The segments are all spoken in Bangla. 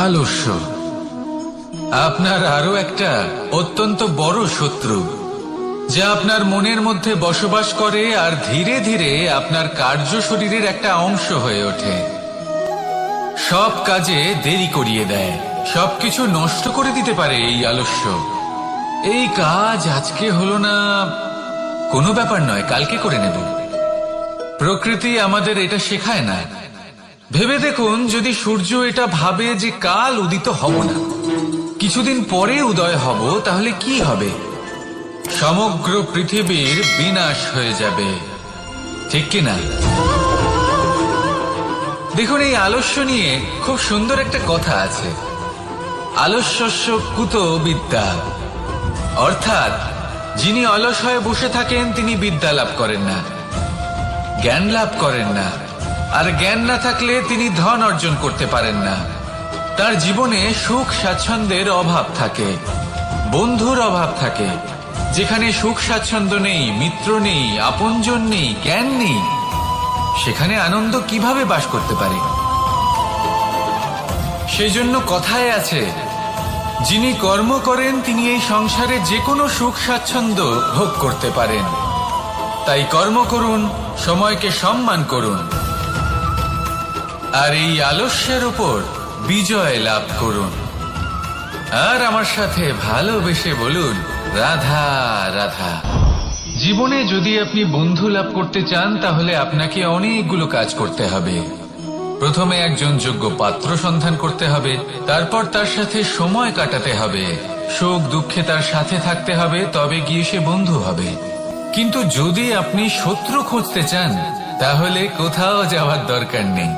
আলস্য আপনার আরো একটা অত্যন্ত বড় শত্রু, যা আপনার মনের মধ্যে বসবাস করে আর ধীরে ধীরে আপনার কার্য শরীরের একটা অংশ হয়ে ওঠে। সব কাজে দেরি করিয়ে দেয়, সবকিছু নষ্ট করে দিতে পারে এই আলস্য। এই কাজ আজকে হলো না, কোনো ব্যাপার নয়, কালকে করে নেব। প্রকৃতি আমাদের এটা শেখায় না। ভেবে দেখুন, যদি সূর্য এটা ভাবে যে কাল উদিত হব না, কিছুদিন পরে উদয় হব, তাহলে কি হবে? সমগ্র পৃথিবীর বিনাশ হয়ে যাবে, ঠিক কিনা? দেখুন, এই আলস্য নিয়ে খুব সুন্দর একটা কথা আছে, আলস্যস্য কুত বিদ্যা। অর্থাৎ যিনি অলস হয়ে বসে থাকেন তিনি বিদ্যা লাভ করেন না, জ্ঞান লাভ করেন না, আর জ্ঞান না থাকলে তিনি ধন অর্জন করতে পারেন না। তার জীবনে সুখ স্বাচ্ছন্দ্যের অভাব থাকে, বন্ধুর অভাব থাকে। যেখানে সুখ স্বাচ্ছন্দ্য নেই, মিত্র নেই, আপনজন নেই, জ্ঞান নেই, সেখানে আনন্দ কিভাবে বাস করতে পারে? সেই জন্য কথায় আছে, যিনি কর্ম করেন তিনি এই সংসারে যে কোনো সুখ স্বাচ্ছন্দ্য ভোগ করতে পারেন। তাই কর্ম করুন, সময়কে সম্মান করুন, আর এই আলস্যের উপর বিজয় লাভ করুন। আর আমার সাথে ভালোবেসে বলুন, রাধা রাধা। জীবনে যদি আপনি বন্ধু লাভ করতে চান, তাহলে আপনাকে অনেকগুলো কাজ করতে হবে। প্রথমে একজন যোগ্য পাত্র সন্ধান করতে হবে, তারপর তার সাথে সময় কাটাতে হবে, সুখ দুঃখে তার সাথে থাকতে হবে, তবে গিয়ে সে বন্ধু হবে। কিন্তু যদি আপনি শত্রু খুঁজতে চান, তাহলে কোথাও যাওয়ার দরকার নেই,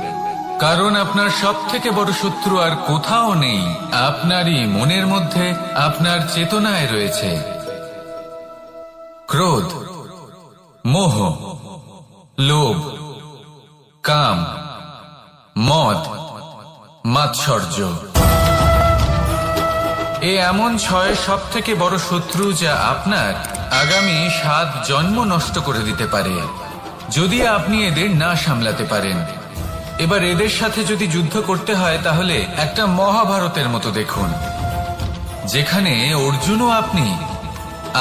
কারণ আপনার সব থেকে বড় শত্রু আর কোথাও নেই, আপনারই মনের মধ্যে, আপনার চেতনায় রয়েছে। ক্রোধ, মোহ, লোভ, কাম, মদ, মাৎসর্য। এ এমন 6 সব থেকে বড় শত্রু, যা আপনার আগামী 7 জন্ম নষ্ট করে দিতে পারে, যদি আপনি এদের না সামলাতে পারেন। এবার এদের সাথে যদি যুদ্ধ করতে হয়, তাহলে একটা মহাভারতের মতো দেখুন, যেখানে অর্জুনও আপনি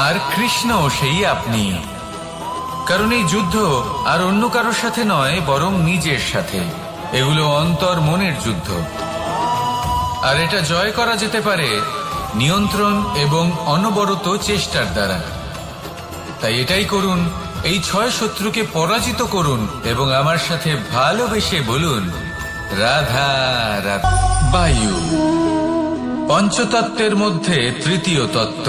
আর কৃষ্ণও সেই আপনি। কারণ এই যুদ্ধ আর অন্য কারোর সাথে নয়, বরং নিজের সাথে। এগুলো অন্তর মনের যুদ্ধ, আর এটা জয় করা যেতে পারে নিয়ন্ত্রণ এবং অনবরত চেষ্টার দ্বারা। তাই এটাই করুন, এই 6 শত্রুকে পরাজিত করুন এবং আমার সাথে ভালোবেসে বলুন, রাধা রাধা। বায়ু পঞ্চতত্ত্বের মধ্যে তৃতীয় তত্ত্ব।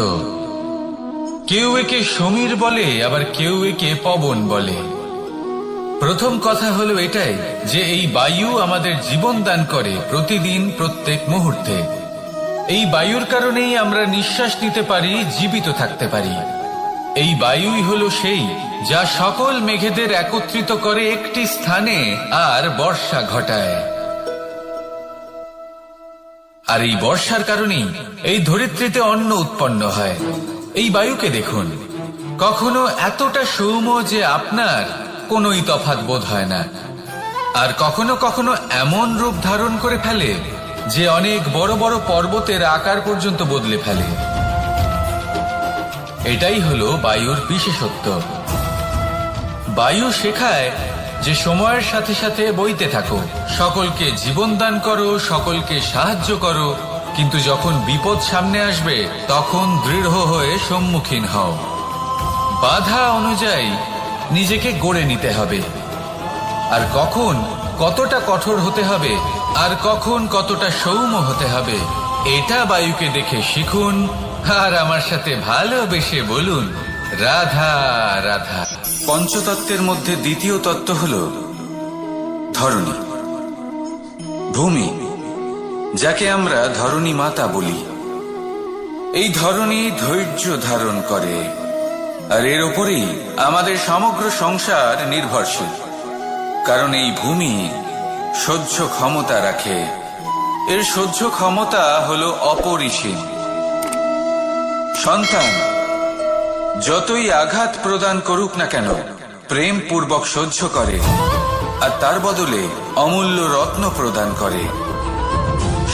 কেউ একে সমীর বলে, আবার কেউ একে পবন বলে। প্রথম কথা হলো এটাই যে এই বায়ু আমাদের জীবন দান করে প্রতিদিন, প্রত্যেক মুহূর্তে। এই বায়ুর কারণেই আমরা নিঃশ্বাস নিতে পারি, জীবিত থাকতে পারি। এই বায়ুই হলো সেই যা সকল মেঘেদের একত্রিত করে একটি স্থানে আর বর্ষা ঘটায়। আর এই বর্ষার কারণেই এই ধরিত্রীতে অন্ন উৎপন্ন হয়। এই বায়ুকে দেখুন, কখনো এতটা সৌম্য যে আপনার কোনোই তফাৎ বোধ হয় না, আর কখনো কখনো এমন রূপ ধারণ করে ফেলে যে অনেক বড় বড় পর্বতের আকার পর্যন্ত বদলে ফেলে। এটাই হলো বায়ুর বিশেষত্ব। বায়ু শেখায় যে সময়ের সাথে সাথে বইতে থাকো, সকলকে জীবন দান করো, সকলকে সাহায্য করো, কিন্তু যখন বিপদ সামনে আসবে তখন দৃঢ় হয়ে সম্মুখীন হও। বাধা অনুযায়ী নিজেকে গড়ে নিতে হবে, আর কখন কতটা কঠোর হতে হবে আর কখন কতটা সৌম্য হতে হবে, এটা বায়ুকে দেখে শিখুন। আর আমার সাথে ভালোবেসে বলুন, রাধা রাধা। পঞ্চতত্ত্বের মধ্যে দ্বিতীয় তত্ত্ব হল ধরণী, ভূমি, যাকে আমরা ধরণী মাতা বলি। এই ধরণী ধৈর্য ধারণ করে, আর এর উপরেই আমাদের সমগ্র সংসার নির্ভরশীল। কারণ এই ভূমি সহ্য ক্ষমতা রাখে, এর সহ্য ক্ষমতা হলো অপরিসীম। সন্তান যতই আঘাত প্রদান করুক না কেন, প্রেম পূর্বক সহ্য করে, আর তার বদলে অমূল্য রত্ন প্রদান করে।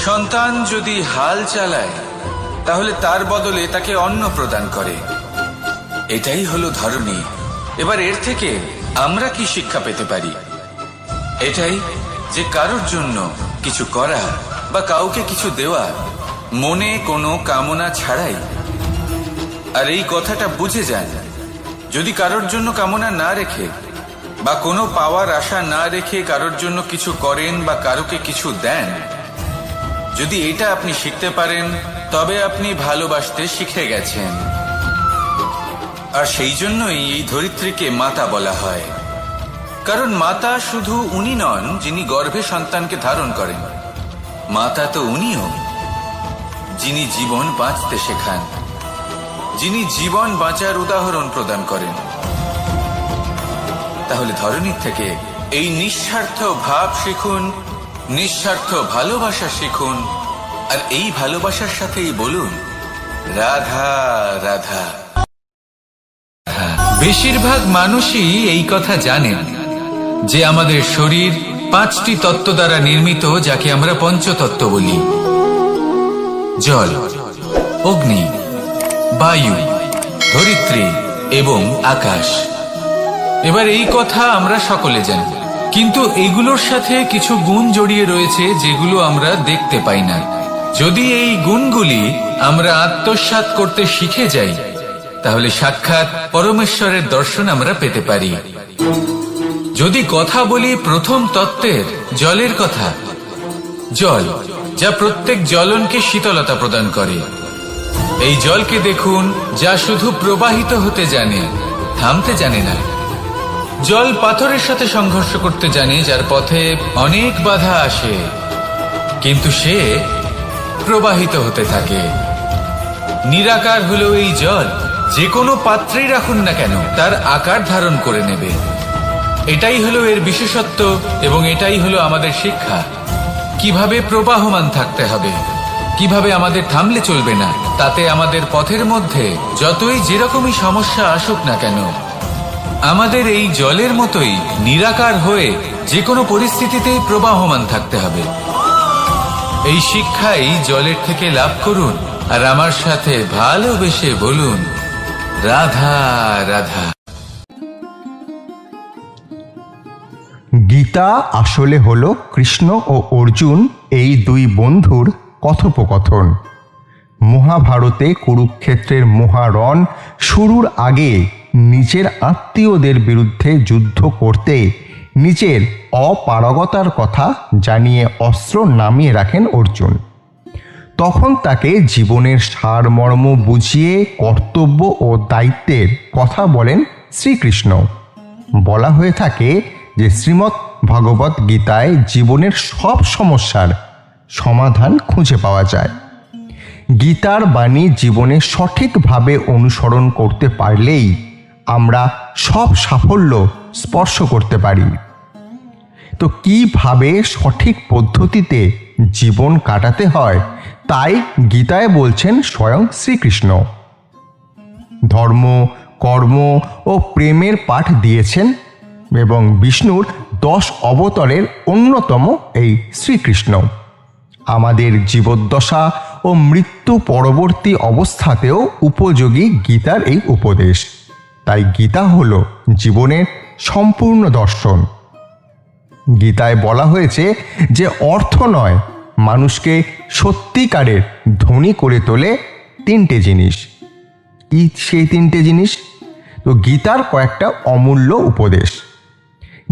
সন্তান যদি হাল চালায় তাহলে তার বদলে তাকে অন্ন প্রদান করে। এটাই হলো ধরনী। এবার এর থেকে আমরা কি শিক্ষা পেতে পারি? এটাই যে কারোর জন্য কিছু করা বা কাউকে কিছু দেওয়া মনে কোনো কামনা ছাড়াই। আর এই কথাটা বুঝে যান, যদি কারোর জন্য কামনা না রেখে বা কোনো পাওয়ার আশা না রেখে কারোর জন্য কিছু করেন বা কারোকে কিছু দেন, যদি এটা আপনি শিখতে পারেন তবে আপনি ভালোবাসতে শিখে গেছেন। আর সেই জন্যই এই ধরিত্রীকে মাতা বলা হয়, কারণ মাতা শুধু উনি নন যিনি গর্ভে সন্তানকে ধারণ করেন, মাতা তো উনিও যিনি জীবন বাঁচতে শেখান, যিনি জীবন বাঁচার উদাহরণ প্রদান করেন। তাহলে ধরনীর থেকে এই নিঃস্বার্থ ভাব শিখুন, নিঃস্বার্থ ভালোবাসা শিখুন, আর এই ভালোবাসার সাথেই বলুন রাধা রাধা। বেশিরভাগ মানুষই এই কথা জানেন যে আমাদের শরীর 5টি তত্ত্ব দ্বারা নির্মিত, যাকে আমরা পঞ্চতত্ত্ব বলি। জল, অগ্নি, বায়ু, ধরিত্রী এবং আকাশ। এবার এই কথা আমরা সকলে জানি, কিন্তু এগুলোর সাথে কিছু গুণ জড়িয়ে রয়েছে যেগুলো আমরা দেখতে পাই না। যদি এই গুণগুলি আমরা আত্মসাৎ করতে শিখে যাই তাহলে সাক্ষাৎ পরমেশ্বরের দর্শন আমরা পেতে পারি। যদি কথা বলি প্রথম তত্ত্বের, জলের কথা, জল যা প্রত্যেক জ্বলনকে শীতলতা প্রদান করে। এই জলকে দেখুন, যা শুধু প্রবাহিত হতে জানে, থামতে জানে না। জল পাথরের সাথে সংঘর্ষ করতে জানে, যার পথে অনেক বাধা আসে, কিন্তু সে প্রবাহিত হতে থাকে। নিরাকার হলো এই জল, যে কোনো পাত্রেই রাখুন না কেন তার আকার ধারণ করে নেবে। এটাই হলো এর বিশেষত্ব এবং এটাই হলো আমাদের শিক্ষা। কিভাবে প্রবাহমান থাকতে হবে, কিভাবে আমাদের থামলে চলবে না, তাতে আমাদের পথের মধ্যে যতই যেরকমই সমস্যা আসুক না কেন, আমাদের এই জলের মতোই নিরাকার হয়ে যে কোনো পরিস্থিতিতেই প্রবাহমান থাকতে হবে। এই শিক্ষাই জলের থেকে লাভ করুন, আর আমার সাথে ভালোবেসে বলুন রাধা রাধা। গীতা আসলে হলো কৃষ্ণ ও অর্জুন এই দুই বন্ধুর কথোপকথন। মহাভারতে কুরুক্ষেত্রের মহারণ শুরুর আগে নিজের আত্মীয়দের বিরুদ্ধে যুদ্ধ করতে নিজের অপারগতার কথা জানিয়ে অস্ত্র নামিয়ে রাখেন অর্জুন। তখন তাকে জীবনের সারমর্ম বুঝিয়ে কর্তব্য ও দায়িত্বের কথা বলেন শ্রীকৃষ্ণ। বলা হয়ে থাকে যে শ্রীমদ্ ভগবত গীতায় জীবনের সব সমস্যার সমাধান খুঁজে পাওয়া যায়। গীতার বাণী জীবনে সঠিকভাবে অনুসরণ করতে পারলেই আমরা সব সাফল্য স্পর্শ করতে পারি। তো কিভাবে সঠিক পদ্ধতিতে জীবন কাটাতে হয় তাই গীতায় বলছেন স্বয়ং শ্রীকৃষ্ণ। ধর্ম, কর্ম ও প্রেমের পাঠ দিয়েছেন এবং বিষ্ণুর 10 অবতারের অন্যতম এই শ্রীকৃষ্ণ। আমাদের জীবদ্দশা ও মৃত্যু পরবর্তী অবস্থাতেও উপযোগী গীতার এই উপদেশ। তাই গীতা হল জীবনের সম্পূর্ণ দর্শন। গীতায় বলা হয়েছে যে অর্থ নয়, মানুষকে সত্যিকারের ধনী করে তোলে 3টে জিনিস। কি সেই 3টে জিনিস? তো গীতার কয়েকটা অমূল্য উপদেশ।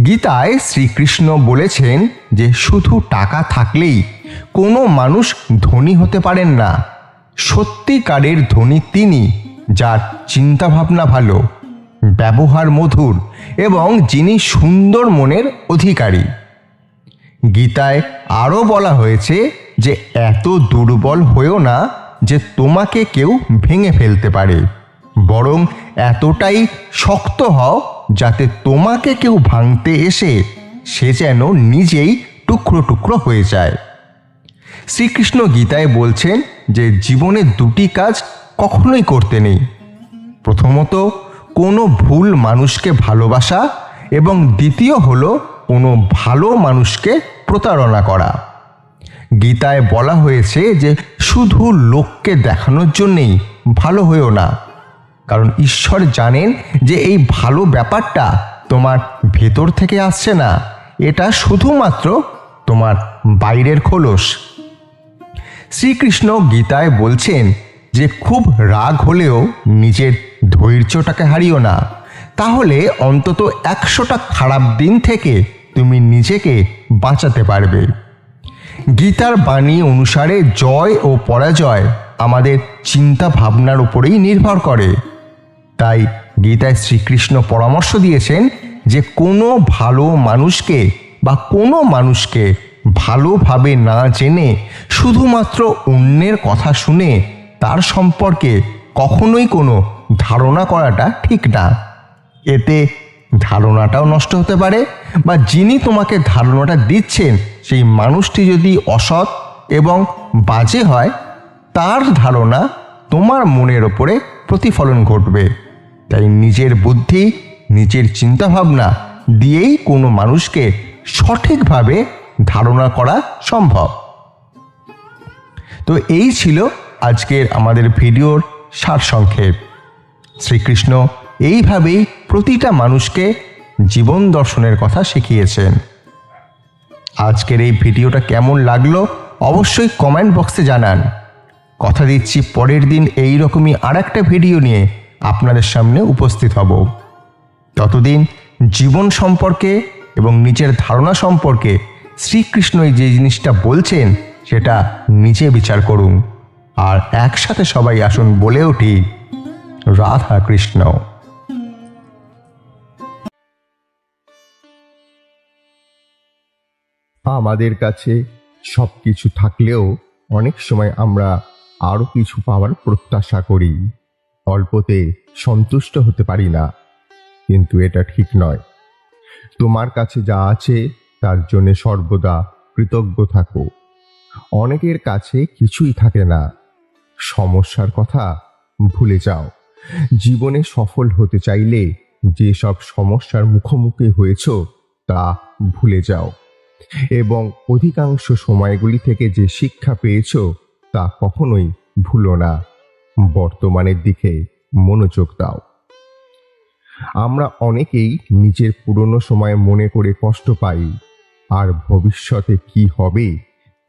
গীতায় শ্রীকৃষ্ণ বলেছেন যে শুধু টাকা থাকলেই কোনো মানুষ ধনী হতে পারেন না। সত্যিকারের ধনী তিনি যার চিন্তাভাবনা ভালো, ব্যবহার মধুর এবং যিনি সুন্দর মনের অধিকারী। গীতায় আরও বলা হয়েছে যে এত দুর্বল হয়েও না যে তোমাকে কেউ ভেঙে ফেলতে পারে, বরং এতটাই শক্ত হও যাতে তোমাকে কেউ ভাঙতে এসে সে যেন নিজেই টুকরো টুকরো হয়ে যায়। শ্রীকৃষ্ণ গীতায় বলছেন যে জীবনে 2টি কাজ কখনোই করতে নেই। প্রথমত, কোনো ভুল মানুষকে ভালোবাসা এবং দ্বিতীয় হলো কোনো ভালো মানুষকে প্রতারণা করা। গীতায় বলা হয়েছে যে শুধু লোককে দেখানোর জন্যেই ভালো হয়েও না, কারণ ঈশ্বর জানেন যে এই ভালো ব্যাপারটা তোমার ভেতর থেকে আসছে না, এটা শুধুমাত্র তোমার বাইরের খোলস। শ্রীকৃষ্ণ গীতায় বলছেন যে খুব রাগ হলেও নিজের ধৈর্যটাকে হারিও না, তাহলে অন্তত 100টা খারাপ দিন থেকে তুমি নিজেকে বাঁচাতে পারবে। গীতার বাণী অনুসারে জয় ও পরাজয় আমাদের চিন্তা ভাবনার উপরেই নির্ভর করে। তাই গীতায় শ্রীকৃষ্ণ পরামর্শ দিয়েছেন যে কোনো ভালো মানুষকে বা কোনো মানুষকে ভালোভাবে না জেনে শুধুমাত্র অন্যের কথা শুনে তার সম্পর্কে কখনোই কোনো ধারণা করাটা ঠিক না। এতে ধারণাটাও নষ্ট হতে পারে, বা যিনি তোমাকে ধারণাটা দিচ্ছেন সেই মানুষটি যদি অসৎ এবং বাজে হয়, তার ধারণা তোমার মনের ওপরে প্রতিফলন ঘটবে। তাই নিজের বুদ্ধি, নিজের চিন্তাভাবনা দিয়েই কোনো মানুষকে সঠিকভাবে ধারণা করা সম্ভব। তো এই ছিল আজকের আমাদের ভিডিওর সারসংক্ষেপ। শ্রীকৃষ্ণ এইভাবেই প্রতিটা মানুষকে জীবন দর্শনের কথা শিখিয়েছেন। আজকের এই ভিডিওটা কেমন লাগলো অবশ্যই কমেন্ট বক্সে জানান। কথা দিচ্ছি পরের দিন এই রকমই আরেকটা ভিডিও নিয়ে আপনাদের সামনে উপস্থিত হব। ততদিন জীবন সম্পর্কে এবং নিজের ধারণা সম্পর্কে শ্রীকৃষ্ণ যে জিনিসটা বলছেন সেটা নিজে বিচার করুন, আর একসাথে সবাই আসুন বলে উঠি রাধা কৃষ্ণ। আমাদের কাছে সব কিছু থাকলেও অনেক সময় আমরা আরো কিছু পাওয়ার প্রত্যাশা করি, অল্পতে সন্তুষ্ট হতে পারি না, কিন্তু এটা ঠিক নয়। তোমার কাছে যা আছে তার জন্য সর্বদা কৃতজ্ঞ থাকো। অনেকের কাছে কিছুই থাকে না, সমস্যার কথা ভুলে যাও। জীবনে সফল হতে চাইলে যেসব সমস্যার মুখোমুখি হয়েছ তা ভুলে যাও, এবং অধিকাংশ সময়গুলি থেকে যে শিক্ষা পেয়েছ তা কখনোই ভুলো না। বর্তমানের দিকে মনোযোগ দাও। আমরা অনেকেই নিজের পুরনো সময় মনে করে কষ্ট পাই, আর ভবিষ্যতে কি হবে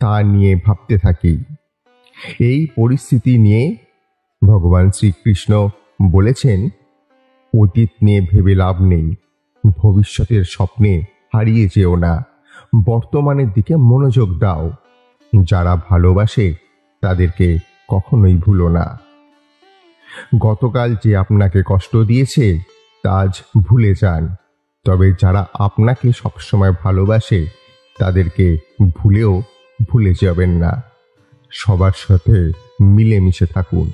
তা নিয়ে ভাবতে থাকি। এই পরিস্থিতি নিয়ে ভগবান শ্রীকৃষ্ণ বলেছেন, অতীত নিয়ে ভেবে লাভ নেই, ভবিষ্যতের স্বপ্নে হারিয়ে যেও না, বর্তমানের দিকে মনোযোগ দাও। যারা ভালোবাসে তাদেরকে কখনোই ভুলো না। গতকাল যে আপনাকে কষ্ট দিয়েছে তা আজ ভুলে যান, তবে যারা আপনাকে সবসময় ভালোবাসে তাদেরকে ভুলেও ভুলে যাবেন না। সবার সাথে মিলেমিশে থাকুন।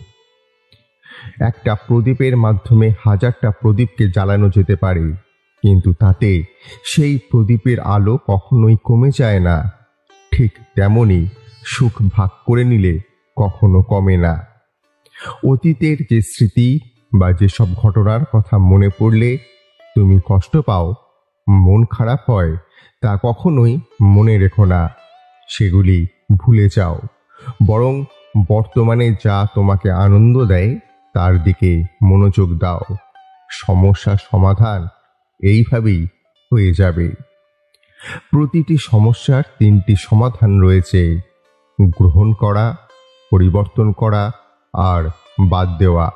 একটা প্রদীপের মাধ্যমে হাজারটা প্রদীপকে জ্বালানো যেতে পারে, কিন্তু তাতে সেই প্রদীপের আলো কখনোই কমে যায় না। ঠিক তেমনি সুখ ভাগ করে নিলে কখনো কমে না। অতীতের যে স্মৃতি বা যেসব ঘটনার কথা মনে পড়লে তুমি কষ্ট পাও, মন খারাপ হয়, তা কখনোই মনে রেখো না, সেগুলি ভুলে যাও। বরং বর্তমানে যা তোমাকে আনন্দ দেয় তার দিকে মনোযোগ দাও। সমস্যার সমাধান এইভাবেই হয়ে যাবে। প্রতিটি সমস্যার 3টি সমাধান রয়েছে: গ্রহণ করা, পরিবর্তন করা আর বাদ দেওয়া।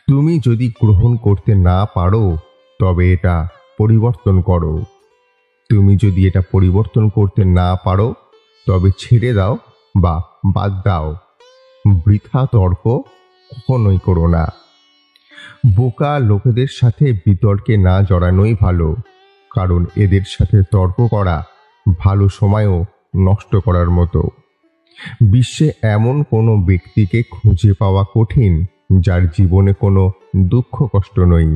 তুমি যদি গ্রহণ করতে না পারো তবে এটা পরিবর্তন করো। তুমি যদি এটা পরিবর্তন করতে না পারো তবে ছেড়ে দাও বা বাদ দাও। বৃথা তর্ক কখনোই করো না। বোকা লোকেদের সাথে বিতর্কে না জড়ানোই ভালো, কারণ এদের সাথে তর্ক করা ভালো সময়ও নষ্ট করার মতো। বিশ্বে এমন কোনো ব্যক্তিকে খুঁজে পাওয়া কঠিন যার জীবনে কোনো দুঃখ কষ্ট নেই।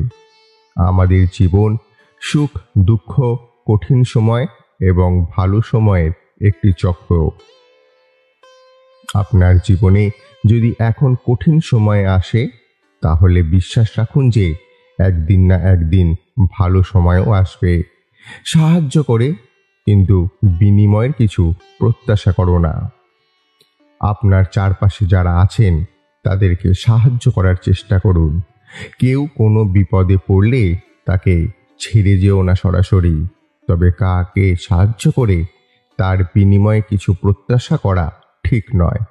আমাদের জীবন সুখ, দুঃখ, কঠিন সময় এবং ভালো সময়ের একটি চক্র। আপনার জীবনে যদি এখন কঠিন সময় আসে তাহলে বিশ্বাস রাখুন যে একদিন না একদিন ভালো সময়ও আসবে। সাহায্য করে কিন্তু বিনিময়ের কিছু প্রত্যাশা করো না। আপনার চারপাশে যারা আছেন তাদেরকে সাহায্য করার চেষ্টা করুন। কেউ কোনো বিপদে পড়লে তাকে ছেড়ে যেও না সরাসরি, তবে কাকে সাহায্য করে তার বিনিময়ে কিছু প্রত্যাশা করা ঠিক নয়।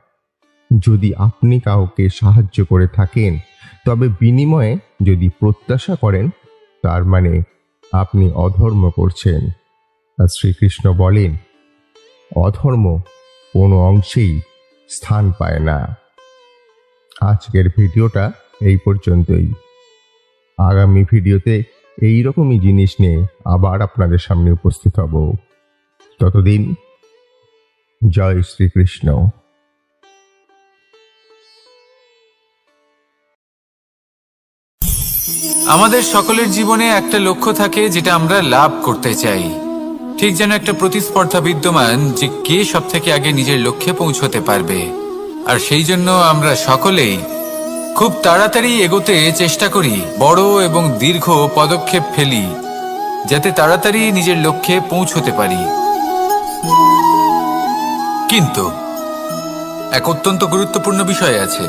যদি আপনি কাউকে সাহায্য করে থাকেন তবে বিনিময়ে যদি প্রত্যাশা করেন তার মানে আপনি অধর্ম করছেন। আর শ্রীকৃষ্ণ বলেন, অধর্ম কোনো অংশেই স্থান পায় না। আজকের ভিডিওটা এই পর্যন্তই। আগামী ভিডিওতে এই রকমই জিনিস নিয়ে আবার আপনাদের সামনে উপস্থিত হব। ততদিন জয় শ্রীকৃষ্ণ। আমাদের সকলের জীবনে একটা লক্ষ্য থাকে যেটা আমরা লাভ করতে চাই। ঠিক যেন একটা প্রতিস্পর্ধা বিদ্যমান যে কে সব থেকে আগে নিজের লক্ষ্যে পৌঁছতে পারবে। আর সেই জন্য আমরা সকলেই খুব তাড়াতাড়ি এগোতে চেষ্টা করি, বড় এবং দীর্ঘ পদক্ষেপ ফেলি যাতে তাড়াতাড়ি নিজের লক্ষ্যে পৌঁছতে পারি। কিন্তু এক অত্যন্ত গুরুত্বপূর্ণ বিষয় আছে,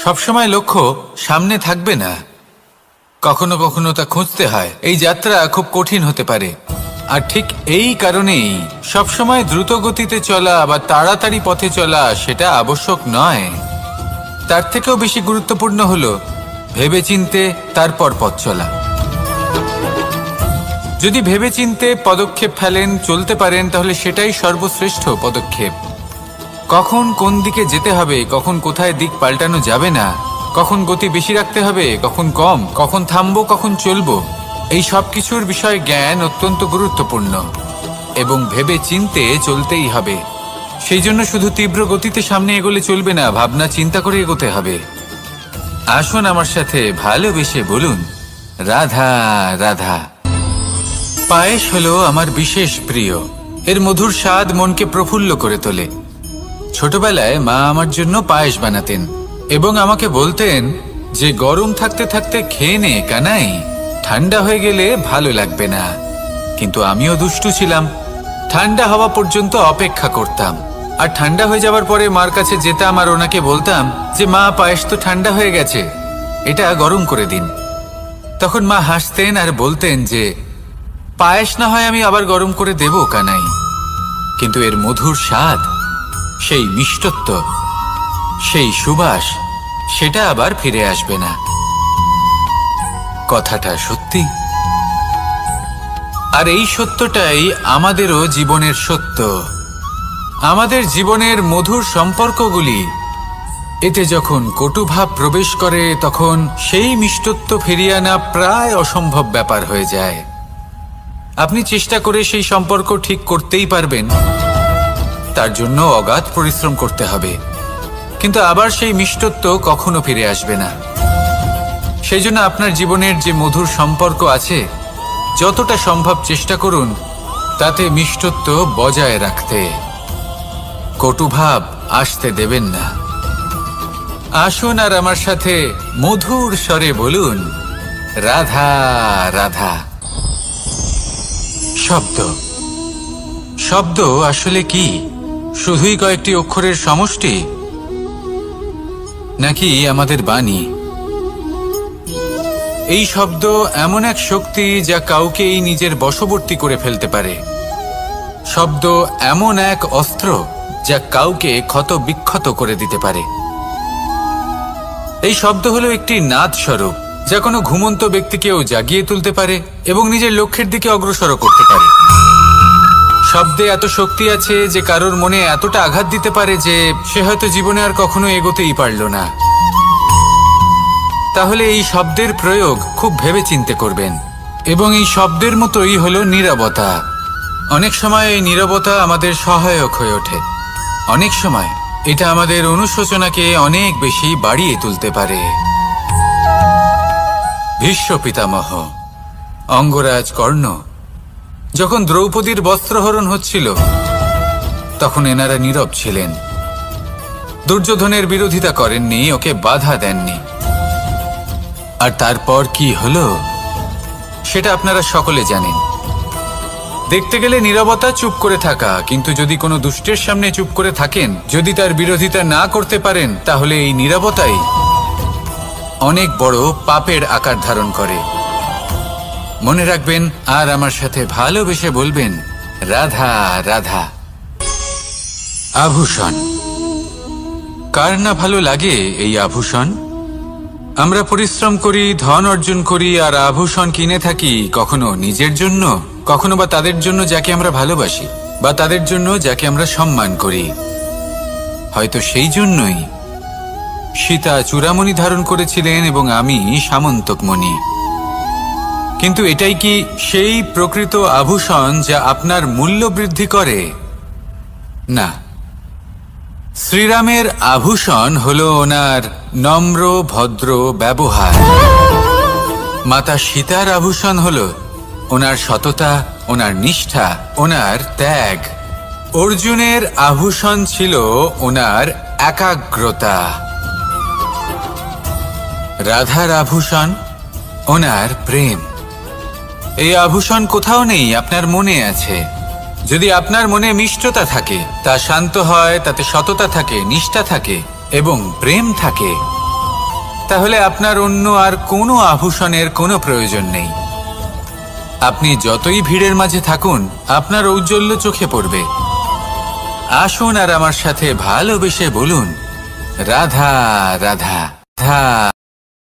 সবসময় লক্ষ্য সামনে থাকবে না, কখনো কখনো তা খুঁজতে হয়। এই যাত্রা খুব কঠিন হতে পারে। আর ঠিক এই কারণেই সবসময় দ্রুত গতিতে চলা বা তাড়াতাড়ি পথে চলা সেটা আবশ্যক নয়। তার থেকেও বেশি গুরুত্বপূর্ণ হলো ভেবেচিন্তে তারপর পথ চলা। যদি ভেবেচিন্তে পদক্ষেপ ফেলেন, চলতে পারেন, তাহলে সেটাই সর্বশ্রেষ্ঠ পদক্ষেপ। কখন কোন দিকে যেতে হবে, কখন কোথায় দিক পাল্টানো যাবে না, কখন গতি বেশি রাখতে হবে, কখন কম, কখন থামবো, কখন চলবো, এই সব কিছুর বিষয়ে জ্ঞান অত্যন্ত গুরুত্বপূর্ণ এবং ভেবে চিন্তে চলতেই হবে। সেই জন্য শুধু তীব্র গতিতে সামনে এগোলে চলবে না, ভাবনা চিন্তা করে এগোতে হবে। আসুন আমার সাথে ভালোবেসে বলুন, রাধা রাধা। পায়েস হলো আমার বিশেষ প্রিয়। এর মধুর স্বাদ মনকে প্রফুল্ল করে তোলে। ছোটবেলায় মা আমার জন্য পায়েস বানাতেন এবং আমাকে বলতেন যে গরম থাকতে থাকতে খেয়ে নে কানাই, ঠান্ডা হয়ে গেলে ভালো লাগবে না। কিন্তু আমিও দুষ্টু ছিলাম, ঠান্ডা হওয়া পর্যন্ত অপেক্ষা করতাম। আর ঠান্ডা হয়ে যাওয়ার পরে মার কাছে যেতাম আর ওনাকে বলতাম যে মা, পায়েস তো ঠান্ডা হয়ে গেছে, এটা গরম করে দিন। তখন মা হাসতেন আর বলতেন যে পায়েস না হয় আমি আবার গরম করে দেব কানাই, কিন্তু এর মধুর স্বাদ, সেই মিষ্টত্ব, সেই সুবাস, সেটা আবার ফিরে আসবে না। কথাটা সত্যি। আর এই সত্যটাই আমাদেরও জীবনের সত্য। আমাদের জীবনের মধুর সম্পর্কগুলি, এতে যখন কটুভাব প্রবেশ করে তখন সেই মিষ্টত্ব ফিরিয়ে আনা প্রায় অসম্ভব ব্যাপার হয়ে যায়। আপনি চেষ্টা করে সেই সম্পর্ক ঠিক করতেই পারবেন, তার জন্য অগাধ পরিশ্রম করতে হবে, কিন্তু আবার সেই মিষ্টত্ব কখনো ফিরে আসবে না। সেই জন্য আপনার জীবনের যে মধুর সম্পর্ক আছে, যতটা সম্ভব চেষ্টা করুন তাতে মিষ্টত্ব বজায় রাখতে। কটুভাব আসতে দেবেন না। আসুন আর আমার সাথে মধুর স্বরে বলুন, রাধা রাধা। শব্দ, শব্দ আসলে কি? শুধুই কয়েকটি অক্ষরের সমষ্টি, নাকি আমাদের বাণী? এই শব্দ এমন এক শক্তি যা কাউকেই নিজের বশবর্তী করে ফেলতে পারে। শব্দ এমন এক অস্ত্র যা কাউকে ক্ষত বিক্ষত করে দিতে পারে। এই শব্দ হলো একটি নাদ স্বরূপ যা কোনো ঘুমন্ত ব্যক্তিকেও জাগিয়ে তুলতে পারে এবং নিজের লক্ষ্যের দিকে অগ্রসর করতে পারে। শব্দে এত শক্তি আছে যে কারোর মনে এতটা আঘাত দিতে পারে যে সে হয়তো জীবনে আর কখনো এগোতেই পারল না। তাহলে এই শব্দের প্রয়োগ খুব ভেবে চিন্তে করবেন। এবং এই শব্দের মতোই হলো নীরবতা। অনেক সময় এই নীরবতা আমাদের সহায়ক হয়ে ওঠে, অনেক সময় এটা আমাদের অনুশোচনাকে অনেক বেশি বাড়িয়ে তুলতে পারে। ভীষ্ম পিতামহ, অঙ্গরাজ কর্ণ যখন দ্রৌপদীর বস্ত্রহরণ হচ্ছিল তখন এনারা নীরব ছিলেন, দুর্যোধনের বিরোধিতা করেননি, ওকে বাধা দেননি। আর তারপর কি হলো সেটা আপনারা সকলে জানেন। দেখতে গেলে নীরবতা চুপ করে থাকা, কিন্তু যদি কোনো দুষ্টের সামনে চুপ করে থাকেন, যদি তার বিরোধিতা না করতে পারেন, তাহলে এই নীরবতাই অনেক বড় পাপের আকার ধারণ করে। মনে রাখবেন আর আমার সাথে ভালোবেসে বলবেন, রাধা রাধা। আভূষণ, কার না ভালো লাগে এই আভূষণ? আমরা পরিশ্রম করি, ধন অর্জন করি, আর আভূষণ কিনে থাকি, কখনো নিজের জন্য, কখনো বা তাদের জন্য যাকে আমরা ভালোবাসি, বা তাদের জন্য যাকে আমরা সম্মান করি। হয়তো সেই জন্যই সীতা চূড়ামণি ধারণ করেছিলেন এবং আমি সামন্তকমণি। কিন্তু এটাই কি সেই প্রকৃত আভূষণ যা আপনার মূল্য বৃদ্ধি করে? না। শ্রীরামের আভূষণ হল ওনার নম্র ভদ্র ব্যবহার। মাতা সীতার আভূষণ হল ওনার সততা, ওনার নিষ্ঠা, ওনার ত্যাগ। অর্জুনের আভূষণ ছিল ওনার একাগ্রতা। রাধার আভূষণ ওনার প্রেম। এই আভূষণ কোথাও নেই, আপনার মনে আছে। যদি আপনার মনে মিষ্টতা থাকে, তা শান্ত হয়, তাতে সততা থাকে, নিষ্ঠা থাকে এবং প্রেম থাকে, তাহলে আপনার অন্য আর কোনো আভূষণের কোনো প্রয়োজন নেই। আপনি যতই ভিড়ের মাঝে থাকুন, আপনার ঔজ্জ্বল্য চোখে পড়বে। আসুন আর আমার সাথে ভালোবেসে বলুন, রাধা রাধা রাধা।